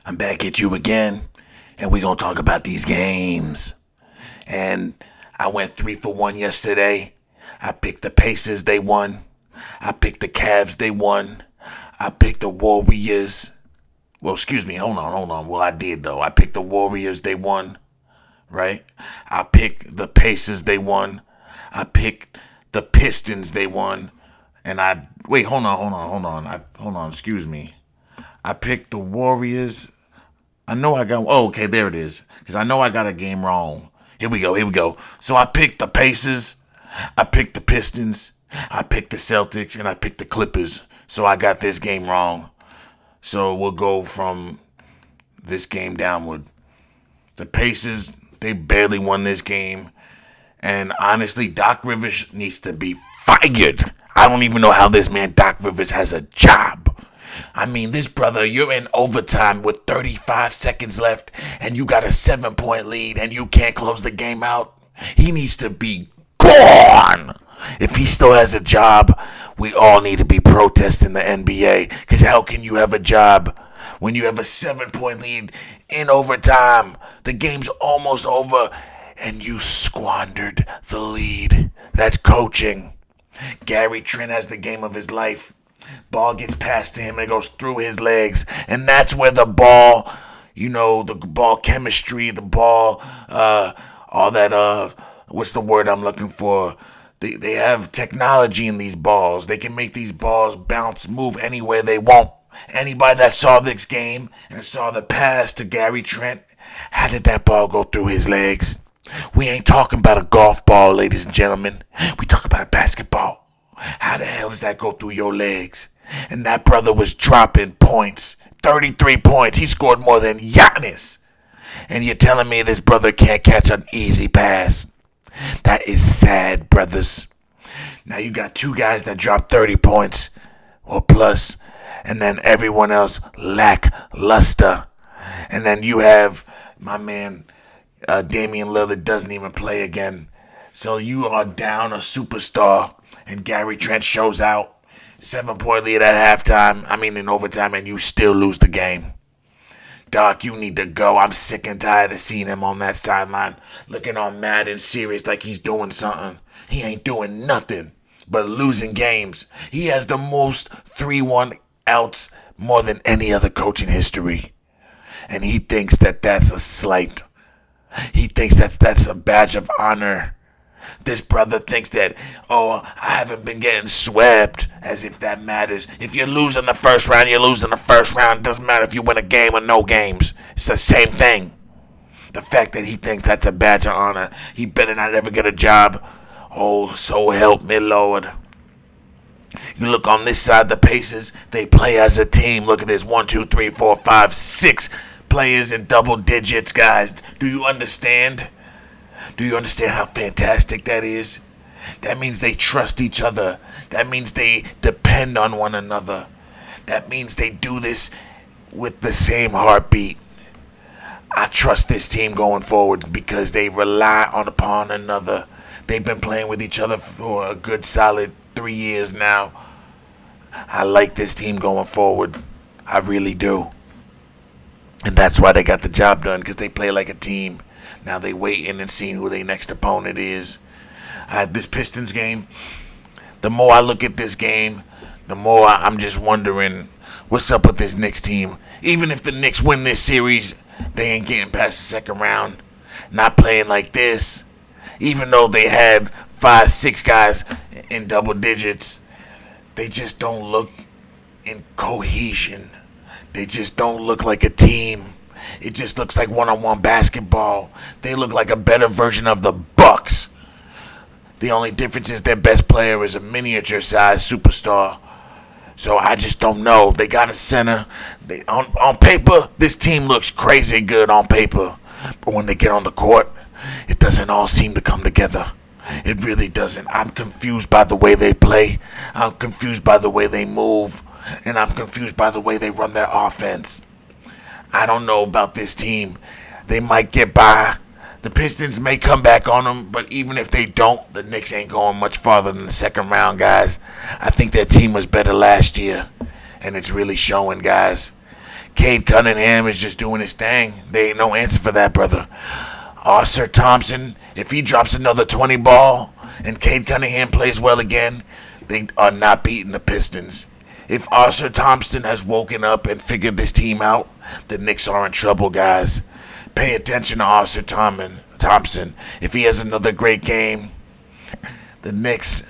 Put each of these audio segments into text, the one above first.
I'm back at you again, and we're going to talk about these games. And I went 3 for 1 yesterday. I picked the Pacers, they won. I picked the Cavs, they won. I picked the Warriors. Well, excuse me, hold on. Well, I did, though. I picked the Warriors, they won. Right? I picked the Pacers, they won. I picked the Pistons, they won. And wait, hold on, excuse me. I picked the Warriors. I know I got, okay, there it is. Because I know I got a game wrong. Here we go. So I picked the Pacers, I picked the Pistons, I picked the Celtics, and I picked the Clippers. So I got this game wrong. So we'll go from this game downward. The Pacers, they barely won this game. And honestly, Doc Rivers needs to be fired. I don't even know how this man, Doc Rivers, has a job. I mean, this brother, you're in overtime with 35 seconds left, and you got a 7-point lead, and you can't close the game out. He needs to be gone. If he still has a job, we all need to be protesting the NBA, because how can you have a job when you have a 7-point lead in overtime? The game's almost over, and you squandered the lead. That's coaching. Gary Trent has the game of his life. Ball gets passed to him and it goes through his legs. And that's where the ball, the ball chemistry, the ball, all that, what's the word I'm looking for? They have technology in these balls. They can make these balls bounce, move anywhere they want. Anybody that saw this game and saw the pass to Gary Trent, how did that ball go through his legs? We ain't talking about a golf ball, ladies and gentlemen. We talk about basketball. How the hell does that go through your legs? And that brother was dropping points. 33 points. He scored more than Giannis. And you're telling me this brother can't catch an easy pass? That is sad, brothers. Now you got two guys that dropped 30 points or plus, and then everyone else lackluster. And then you have my man Damian Lillard doesn't even play again. So you are down a superstar, and Gary Trent shows out. 7-point lead at halftime, in overtime, and you still lose the game. Doc, you need to go. I'm sick and tired of seeing him on that sideline, looking all mad and serious like he's doing something. He ain't doing nothing but losing games. He has the most 3-1 outs more than any other coach in history. And he thinks that that's a slight. He thinks that's a badge of honor. This brother thinks that, I haven't been getting swept, as if that matters. If you lose in the first round, you lose in the first round. It doesn't matter if you win a game or no games. It's the same thing. The fact that he thinks that's a badge of honor, he better not ever get a job. Oh, so help me, Lord. You look on this side, the Pacers, they play as a team. Look at this, 1, 2, 3, 4, 5, 6 players in double digits, guys. Do you understand? Do you understand how fantastic that is? That means they trust each other. That means they depend on one another. That means they do this with the same heartbeat. I trust this team going forward because they rely upon another. They've been playing with each other for a good solid 3 years now. I like this team going forward. I really do. And that's why they got the job done, because they play like a team. Now they waiting and seeing who their next opponent is. This Pistons game, the more I look at this game, the more I'm just wondering what's up with this Knicks team. Even if the Knicks win this series, they ain't getting past the second round. Not playing like this. Even though they had 5, 6 guys in double digits, they just don't look in cohesion. They just don't look like a team. It just looks like one-on-one basketball. They look like a better version of the Bucks. The only difference is their best player is a miniature-sized superstar. So I just don't know. They got a center. On paper, this team looks crazy good on paper. But when they get on the court, it doesn't all seem to come together. It really doesn't. I'm confused by the way they play. I'm confused by the way they move. And I'm confused by the way they run their offense. I don't know about this team. They might get by. The Pistons may come back on them, but even if they don't, the Knicks ain't going much farther than the second round, guys. I think their team was better last year, and it's really showing, guys. Cade Cunningham is just doing his thing. There ain't no answer for that, brother. Arthur Thompson, if he drops another 20 ball and Cade Cunningham plays well again, they are not beating the Pistons. If Arthur Thompson has woken up and figured this team out, the Knicks are in trouble, guys. Pay attention to Arthur Thompson. If he has another great game, the Knicks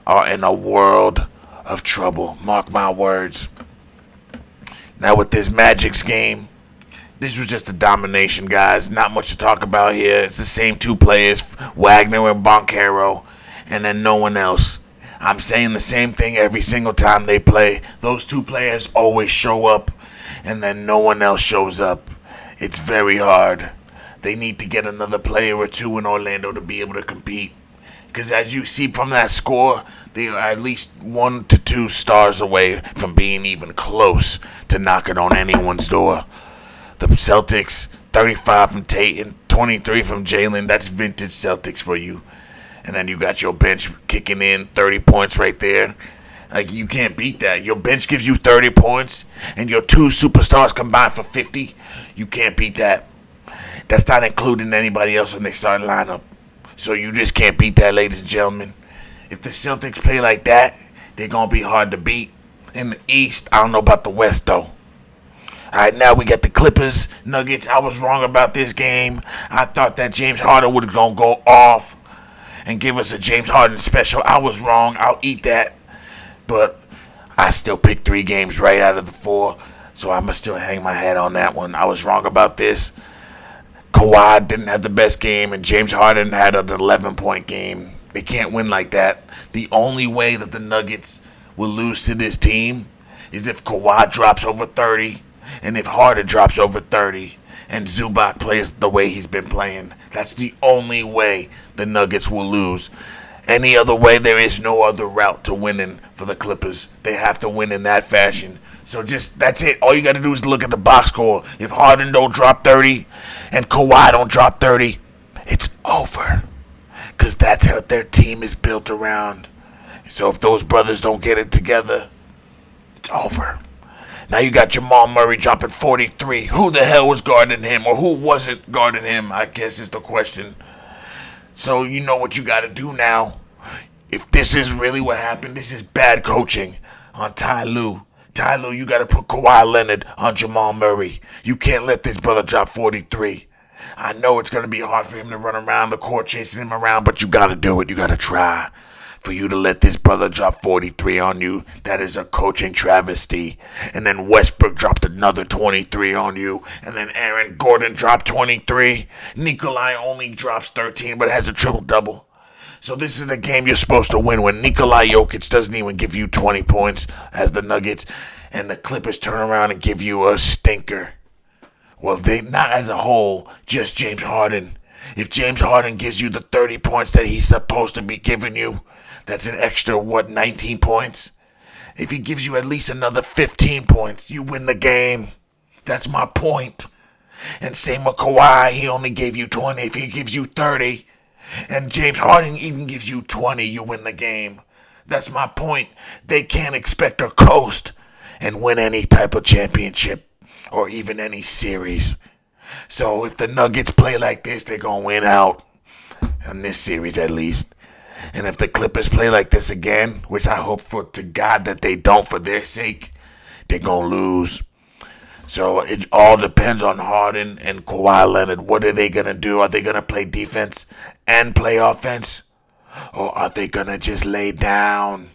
are in a world of trouble. Mark my words. Now with this Magic's game, this was just a domination, guys. Not much to talk about here. It's the same two players, Wagner and Boncaro, and then no one else. I'm saying the same thing every single time they play. Those two players always show up, and then no one else shows up. It's very hard. They need to get another player or two in Orlando to be able to compete. Because as you see from that score, they are at least 1 to 2 stars away from being even close to knocking on anyone's door. The Celtics, 35 from Tate and 23 from Jalen. That's vintage Celtics for you. And then you got your bench kicking in 30 points right there. Like, you can't beat that. Your bench gives you 30 points, and your two superstars combined for 50. You can't beat that. That's not including anybody else when they start lineup. So you just can't beat that, ladies and gentlemen. If the Celtics play like that, they're going to be hard to beat. In the East, I don't know about the West, though. Alright, now we got the Clippers, Nuggets. I was wrong about this game. I thought that James Harden was going to go off and give us a James Harden special. I was wrong. I'll eat that. But I still picked 3 games right out of the 4. So I'm going to still hang my hat on that one. I was wrong about this. Kawhi didn't have the best game, and James Harden had an 11-point game. They can't win like that. The only way that the Nuggets will lose to this team is if Kawhi drops over 30, and if Harden drops over 30, and Zubac plays the way he's been playing. That's the only way the Nuggets will lose. Any other way, there is no other route to winning for the Clippers. They have to win in that fashion. So that's it. All you got to do is look at the box score. If Harden don't drop 30 and Kawhi don't drop 30, it's over. Because that's how their team is built around. So if those brothers don't get it together, it's over. Now you got Jamal Murray dropping 43. Who the hell was guarding him, or who wasn't guarding him, I guess is the question. So you know what you got to do now. If this is really what happened, this is bad coaching on Ty Lue. Ty Lue, you got to put Kawhi Leonard on Jamal Murray. You can't let this brother drop 43. I know it's going to be hard for him to run around the court chasing him around, but you got to do it. You got to try. For you to let this brother drop 43 on you, that is a coaching travesty. And then Westbrook dropped another 23 on you. And then Aaron Gordon dropped 23. Nikolai only drops 13 but has a triple-double. So this is the game you're supposed to win when Nikola Jokic doesn't even give you 20 points as the Nuggets, and the Clippers turn around and give you a stinker. Well, they not as a whole, just James Harden. If James Harden gives you the 30 points that he's supposed to be giving you, that's an extra, 19 points? If he gives you at least another 15 points, you win the game. That's my point. And same with Kawhi, he only gave you 20. If he gives you 30, and James Harden even gives you 20, you win the game. That's my point. They can't expect to coast and win any type of championship or even any series. So if the Nuggets play like this, they're going to win out in this series at least. And if the Clippers play like this again, which I hope to God that they don't for their sake, they're going to lose. So it all depends on Harden and Kawhi Leonard. What are they going to do? Are they going to play defense and play offense? Or are they going to just lay down?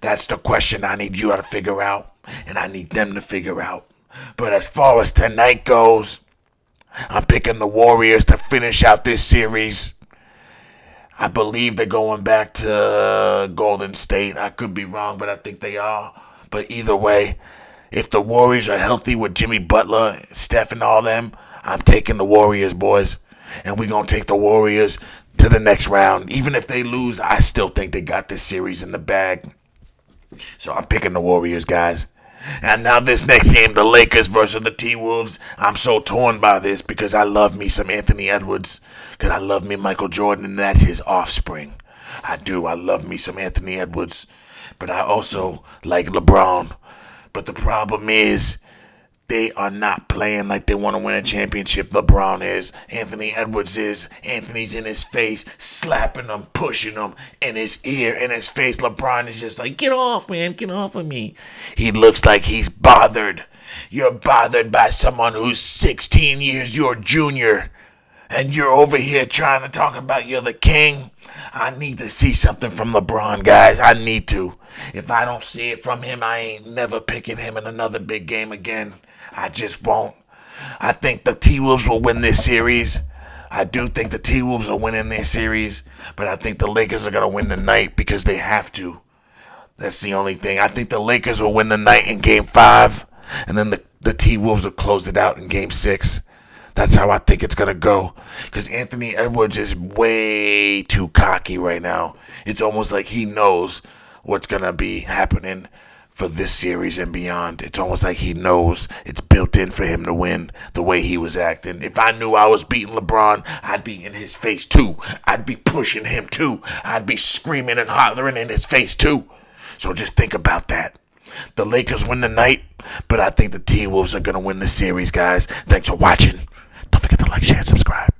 That's the question I need you to figure out. And I need them to figure out. But as far as tonight goes, I'm picking the Warriors to finish out this series. I believe they're going back to Golden State. I could be wrong, but I think they are. But either way, if the Warriors are healthy with Jimmy Butler, Steph, and all them, I'm taking the Warriors, boys. And we're going to take the Warriors to the next round. Even if they lose, I still think they got this series in the bag. So I'm picking the Warriors, guys. And now this next game, the Lakers versus the T-Wolves. I'm so torn by this because I love me some Anthony Edwards. Because I love me Michael Jordan, and that's his offspring. I do. I love me some Anthony Edwards. But I also like LeBron. But the problem is, They are not playing like they want to win a championship. LeBron is. Anthony Edwards is. Anthony's in his face, slapping him, pushing him in his ear, in his face. LeBron is just like, get off, man. Get off of me. He looks like he's bothered. You're bothered by someone who's 16 years your junior. And you're over here trying to talk about you're the king. I need to see something from LeBron, guys. I need to. If I don't see it from him, I ain't never picking him in another big game again. I just won't. I think the T-Wolves will win this series. I do think the T-Wolves are winning this series. But I think the Lakers are going to win the night because they have to. That's the only thing. I think the Lakers will win the night in Game 5. And then the T-Wolves will close it out in Game 6. That's how I think it's going to go. Because Anthony Edwards is way too cocky right now. It's almost like he knows what's going to be happening for this series and beyond. It's almost like he knows it's built in for him to win the way he was acting. If I knew I was beating LeBron, I'd be in his face too. I'd be pushing him too. I'd be screaming and hollering in his face too. So just think about that. The Lakers win the night, but I think the T-Wolves are going to win the series, guys. Thanks for watching. Don't forget to like, share, and subscribe.